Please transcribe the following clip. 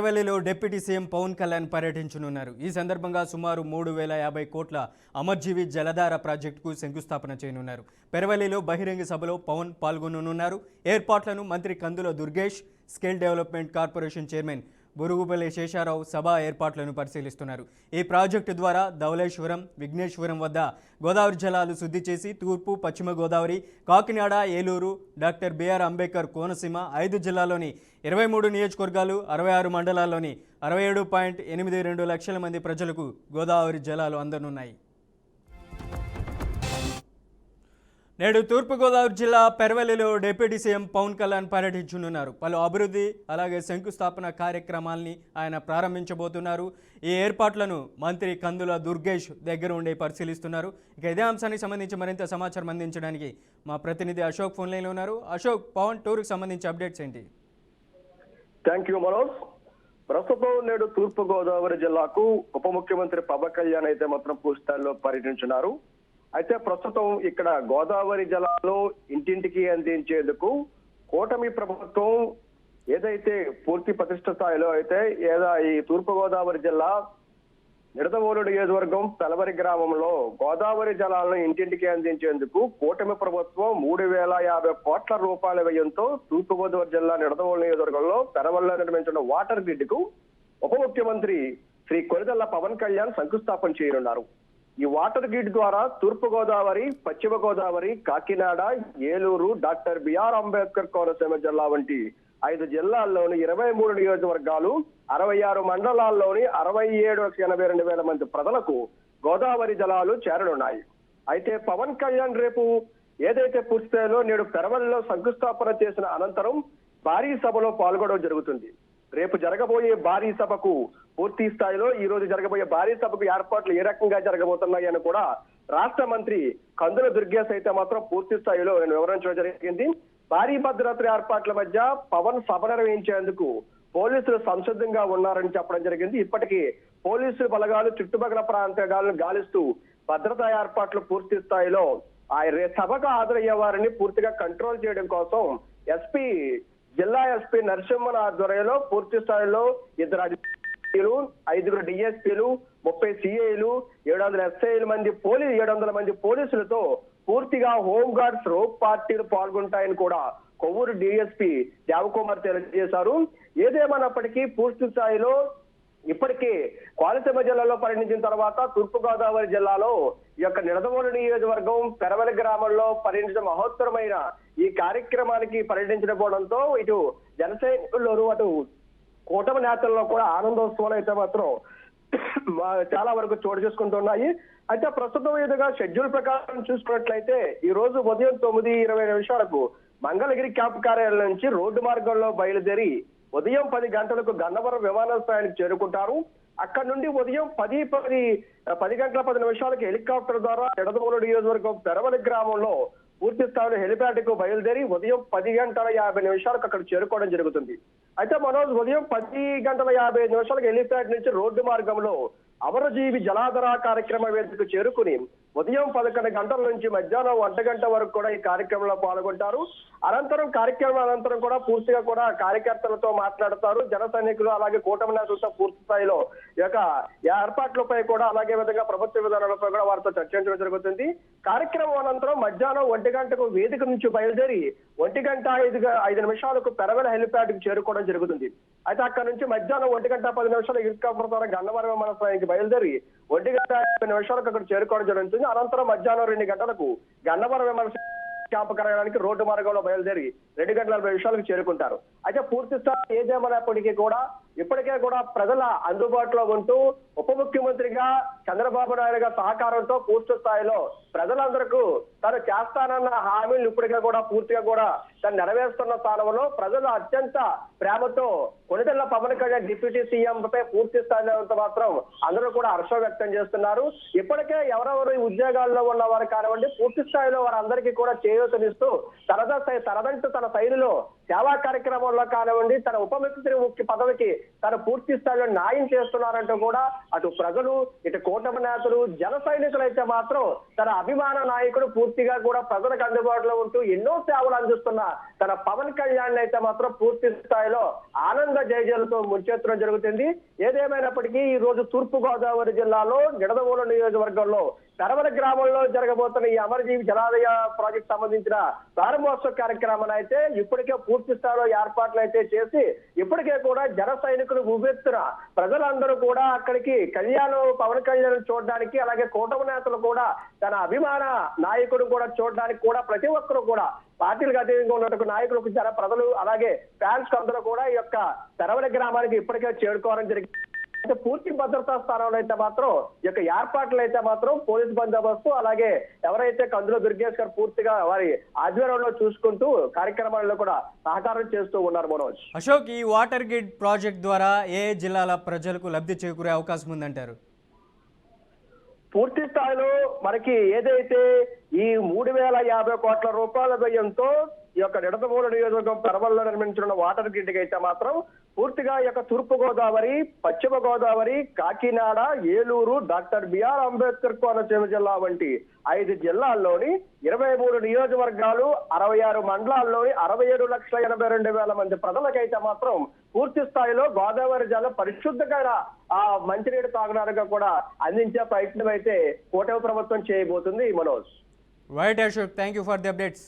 పెరవల్లిలో deputy CM Pawan Kalyan పర్యటించనున్నారు. ఈ సందర్భంగా సుమారు 3,050 కోట్ల అమర్జీవి జలధార ప్రాజెక్టుకు శంకుస్థాపన చేయనున్నారు. పెరవల్లిలో బహిరంగ సభలో పవన్ పాల్గొననున్నారు. ఏర్పాట్లను మంత్రి Kandula Durgesh, skill development corporation chairman Burugupalli Sesharao సభ ఏర్పాట్లను పరిశీలిస్తున్నారు. ఈ ప్రాజెక్టు ద్వారా ధవళేశ్వరం, విఘ్నేశ్వరం వద్ద గోదావరి జలాలు శుద్ధి చేసి తూర్పు, పశ్చిమ గోదావరి, కాకినాడ, ఏలూరు, డాక్టర్ బిఆర్ అంబేద్కర్ కోనసీమ 5 జిల్లాల్లోని 23 నియోజకవర్గాలు, 66 మండలాల్లోని 67.82 లక్షల మంది ప్రజలకు గోదావరి జలాలు అందనున్నాయి. నేడు తూర్పుగోదావరి జిల్లా పెరవల్లిలో డిప్యూటీ సీఎం పవన్ కళ్యాణ్ పర్యటించనున్నారు. పలు అభివృద్ధి అలాగే శంకుస్థాపన కార్యక్రమాల్ని ఆయన ప్రారంభించబోతున్నారు. ఈ ఏర్పాట్లను మంత్రి కందుల దుర్గేష్ దగ్గర ఉండి పరిశీలిస్తున్నారు. ఇక ఇదే అంశానికి సంబంధించి మరింత సమాచారం అందించడానికి మా ప్రతినిధి అశోక్ ఫోన్ లైన్లో ఉన్నారు. అశోక్, పవన్ టూర్కి సంబంధించి అప్డేట్స్ ఏంటి? Thank you Manoj. ప్రస్తుతం నేడు తూర్పుగోదావరి జిల్లాకు ఉప ముఖ్యమంత్రి పవన్ కళ్యాణ్ అయితే మాత్రం పూర్తిస్థాయిలో పర్యటించున్నారు. అయితే ప్రస్తుతం ఇక్కడ గోదావరి జలాలు ఇంటింటికి అందించేందుకు కూటమి ప్రభుత్వం ఏదైతే పూర్తి ప్రతిష్ట స్థాయిలో అయితే ఈ తూర్పుగోదావరి జిల్లా నిడదవోలు నియోజకవర్గం పెలవరి గ్రామంలో గోదావరి జలాలను ఇంటింటికి అందించేందుకు కూటమి ప్రభుత్వం 3,050 కోట్ల రూపాయల వ్యయంతో తూర్పుగోదావరి జిల్లా నిడదవోలు నియోజకవర్గంలో పెరవల్లో నిర్మించిన వాటర్ గ్రిడ్ కు ఉప ముఖ్యమంత్రి శ్రీ కొనిదెళ్ల పవన్ కళ్యాణ్ శంకుస్థాపన చేయనున్నారు. ఈ వాటర్ గ్రిడ్ ద్వారా తూర్పు గోదావరి, పశ్చిమ గోదావరి, కాకినాడ, ఏలూరు, డాక్టర్ బిఆర్ అంబేద్కర్ కోనసీమ జిల్లా వంటి 5 జిల్లాల్లోని 23 నియోజకవర్గాలు, 66 మండలాల్లోని 67,82,000 మంది ప్రజలకు గోదావరి జలాలు చేరనున్నాయి. అయితే పవన్ కళ్యాణ్ రేపు ఏదైతే పూర్తిస్థాయిలో నేడు పెరవల్లిలో శంకుస్థాపన చేసిన అనంతరం భారీ సభలో పాల్గొనడం జరుగుతుంది. రేపు జరగబోయే భారీ సభకు పూర్తి స్థాయిలో ఈ రోజు జరగబోయే భారీ సభకు ఏర్పాట్లు ఏ రకంగా జరగబోతున్నాయి అని కూడా రాష్ట్ర మంత్రి కందుల దుర్గేష్ అయితే మాత్రం పూర్తి స్థాయిలో నేను వివరించడం జరిగింది. భారీ భద్రతా ఏర్పాట్ల మధ్య పవన్ సభ నిర్వహించేందుకు పోలీసులు సంసిద్ధంగా ఉన్నారని చెప్పడం జరిగింది. ఇప్పటికీ పోలీసు బలగాలు చుట్టుపక్కల ప్రాంతాలను గాలిస్తూ భద్రతా ఏర్పాట్లు పూర్తి స్థాయిలో సభకు హాజరయ్యే వారిని పూర్తిగా కంట్రోల్ చేయడం కోసం జిల్లా ఎస్పీ నరసింహన్ ఆధ్వర్యంలో పూర్తి స్థాయిలో 2 అధికారులు, 5 డిఎస్పీలు, 30 సిఐలు, 700 మంది పోలీసులతో పూర్తిగా హోంగార్డ్స్ రోప్ పార్టీలు పాల్గొంటాయని కూడా కొవ్వూరు డిఎస్పీ దేవకుమార్ తెలియజేశారు. ఏదేమన్నప్పటికీ పూర్తి స్థాయిలో ఇప్పటికే కోనసీమ జిల్లాలో పర్యటించిన తర్వాత తూర్పుగోదావరి జిల్లాలో ఈ యొక్క నిడదవోలు నియోజకవర్గం పెరవలి గ్రామంలో పర్యటించిన మహోత్తరమైన ఈ కార్యక్రమానికి పర్యటించకపోవడంతో ఇటు జనసైనికుల్లోనూ అటు కూటమి నేతల్లో కూడా ఆనందోత్సవాలు అయితే మాత్రం చాలా వరకు చోటు చేసుకుంటున్నాయి. అయితే ప్రస్తుతం ఎదుగా షెడ్యూల్ ప్రకారం చూసుకున్నట్లయితే ఈ రోజు ఉదయం 9:20 మంగళగిరి క్యాంప్ కార్యాలయం నుంచి రోడ్డు మార్గంలో బయలుదేరి ఉదయం 10 గంటలకు గన్నవరం విమానాశ్రయానికి చేరుకుంటారు. అక్కడ నుండి ఉదయం 10:10 హెలికాప్టర్ ద్వారా నిడదవోలు నియోజకవర్గం పెరవలి గ్రామంలో పూర్తి స్థాయిలో హెలిప్యాడ్ కు బయలుదేరి ఉదయం 10:50 అక్కడ చేరుకోవడం జరుగుతుంది. అయితే మనోజ్ ఉదయం 10:55 హెలిప్యాడ్ నుంచి రోడ్డు మార్గంలో అమరజీవి జలాధార కార్యక్రమ వేదికకు చేరుకుని ఉదయం 11 గంటల నుంచి మధ్యాహ్నం 1 గంట వరకు కూడా ఈ కార్యక్రమంలో పాల్గొంటారు. కార్యక్రమం అనంతరం కూడా పూర్తిగా కూడా కార్యకర్తలతో మాట్లాడతారు. జన సైనికులు అలాగే కూటమి నేతలతో పూర్తి స్థాయిలో ఈ యొక్క ఏర్పాట్లపై కూడా అలాగే విధంగా ప్రభుత్వ విధానాలపై కూడా వారితో చర్చించడం జరుగుతుంది. కార్యక్రమం అనంతరం మధ్యాహ్నం 1 గంటకు వేదిక నుంచి బయలుదేరి 1:05 పెరవలి హెలిప్యాడ్ కు చేరుకోవడం జరుగుతుంది. అయితే అక్కడ నుంచి మధ్యాహ్నం 1:10 హెలికాప్టర్ ద్వారా గన్నవరం విమానాశ్రయానికి బయలుదేరి 1:50 అక్కడ చేరుకోవడం జరుగుతుంది. అనంతరం మధ్యాహ్నం 2 గంటలకు గన్నవరం విమానాశ్రయం క్యాంపు కార్యాలయానికి రోడ్డు మార్గంలో బయలుదేరి 2:40 చేరుకుంటారు. అయితే పూర్తి స్థాయి ఏదేమైనప్పటికీ కూడా ఇప్పటికే కూడా ప్రజల అందుబాటులో ఉంటూ ఉప ముఖ్యమంత్రిగా చంద్రబాబు నాయుడు గారి సహకారంతో పూర్తి స్థాయిలో ప్రజలందరికీ తను చేస్తానన్న హామీలు ఇప్పటికే కూడా పూర్తిగా కూడా తను నెరవేరుస్తున్న స్థానంలో ప్రజలు అత్యంత ప్రేమతో కొనిదెళ్ల పవన్ కళ్యాణ్ డిప్యూటీ సీఎం పై పూర్తి స్థాయిలో మాత్రం అందరూ కూడా హర్షం వ్యక్తం చేస్తున్నారు. ఇప్పటికే ఎవరెవరు ఉద్యోగాల్లో ఉన్న వారు కానివ్వండి పూర్తి స్థాయిలో వారందరికీ కూడా చేయూతనిస్తూ తన శైలిలో సేవా కార్యక్రమంలో కానివ్వండి తన ఉప ముఖ్యమంత్రి పదవికి తను పూర్తి స్థాయిలో న్యాయం చేస్తున్నారంటూ కూడా అటు ప్రజలు ఇటు కూటమి నేతలు జన సైనికులు అయితే మాత్రం తన అభిమాన నాయకుడు పూర్తిగా కూడా ప్రజలకు అందుబాటులో ఉంటూ ఎన్నో సేవలు అందిస్తున్న తన పవన్ కళ్యాణ్ అయితే మాత్రం పూర్తి స్థాయిలో ఆనంద జయజలతో ముంచెత్తడం జరుగుతుంది. ఏదేమైనప్పటికీ ఈ రోజు తూర్పు గోదావరి జిల్లాలో నిడదవోలు నియోజకవర్గంలో పెరవల గ్రామంలో జరగబోతున్న ఈ అమరజీవి జలాలయ ప్రాజెక్ట్ సంబంధించిన ప్రారంభోత్సవ కార్యక్రమాన్ని అయితే ఇప్పటికే పూర్తి స్థాయిలో ఏర్పాట్లు అయితే చేసి ఇప్పటికే కూడా జన సైనికులు ఉవ్వెత్తున ప్రజలందరూ కూడా అక్కడికి పవన్ కళ్యాణ్ చూడడానికి, అలాగే కూటమి నేతలు కూడా తన అభిమాన నాయకుడు కూడా చూడడానికి కూడా ప్రతి ఒక్కరు కూడా పార్టీలకు అతీతంగా ఉన్నటువంటి నాయకులకు ప్రజలు అలాగే ఫ్యాన్స్ అందరూ కూడా ఈ యొక్క పెరవల గ్రామానికి ఇప్పటికే చేరుకోవడం జరిగింది. అయితే పూర్తి భద్రతా స్థానంలో అయితే మాత్రం ఈ యొక్క ఏర్పాట్లు అయితే మాత్రం పోలీస్ బందోబస్తు, అలాగే ఎవరైతే కందులో దుర్గేష్ గారు పూర్తిగా వారి ఆధ్వర్యంలో చూసుకుంటూ కార్యక్రమాల్లో కూడా సహకారం చేస్తూ ఉన్నారు. మనోజ్, అశోక్, ఈ వాటర్ గ్రిడ్ ప్రాజెక్ట్ ద్వారా ఏ జిల్లాల ప్రజలకు లబ్ధి చేకూరే అవకాశం ఉందంటారు? పూర్తి స్థాయిలో మనకి ఏదైతే ఈ 3,050 కోట్ల రూపాయల వ్యయంతో ఈ యొక్క నిడదవోలు నియోజకవర్గం పెరవల్లో నిర్మించిన వాటర్ గ్రిడ్ కి అయితే మాత్రం పూర్తిగా ఈ యొక్క తూర్పు గోదావరి, పశ్చిమ గోదావరి, కాకినాడ, ఏలూరు, డాక్టర్ బిఆర్ అంబేద్కర్ కోనసీమ జిల్లా వంటి 5 జిల్లాల్లోని 23 నియోజకవర్గాలు, 66 మండలాల్లోని 67,82,000 మంది ప్రజలకైతే మాత్రం పూర్తి స్థాయిలో గోదావరి జిల్లా పరిశుద్ధమైన మంచినీటి తాగునీరుగా కూడా అందించే ప్రయత్నం అయితే కూటమి ప్రభుత్వం చేయబోతుంది. Manoj, right Ashok, thank you for the updates.